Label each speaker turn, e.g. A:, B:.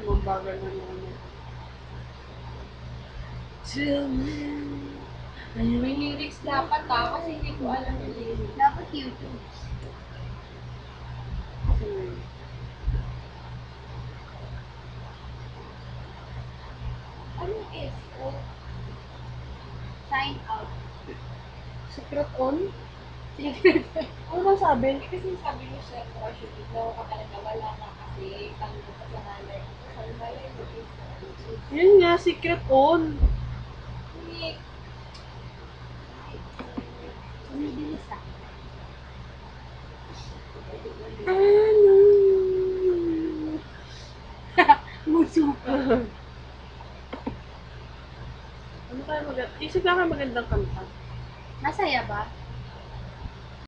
A: mabagal na naman. Tell me.
B: May lyrics dapat kasi hindi ko alam yung lyrics.
C: Dapat YouTube.
B: Ano is?
C: Sign out.
A: Secret on?
C: Secret.
A: Ano bang sabi?
B: Kasi sabi mo siya, crush yung ikaw ka talaga wala na kasi tanong ka sa nanay. Sabi malay mo is.
A: Yun nga, secret on.
B: Hindi.
C: Sumibilis ah.
A: Ano?
C: Musuka.
A: Ano kaya magandang, isip ka magandang kanta?
C: Masaya ba?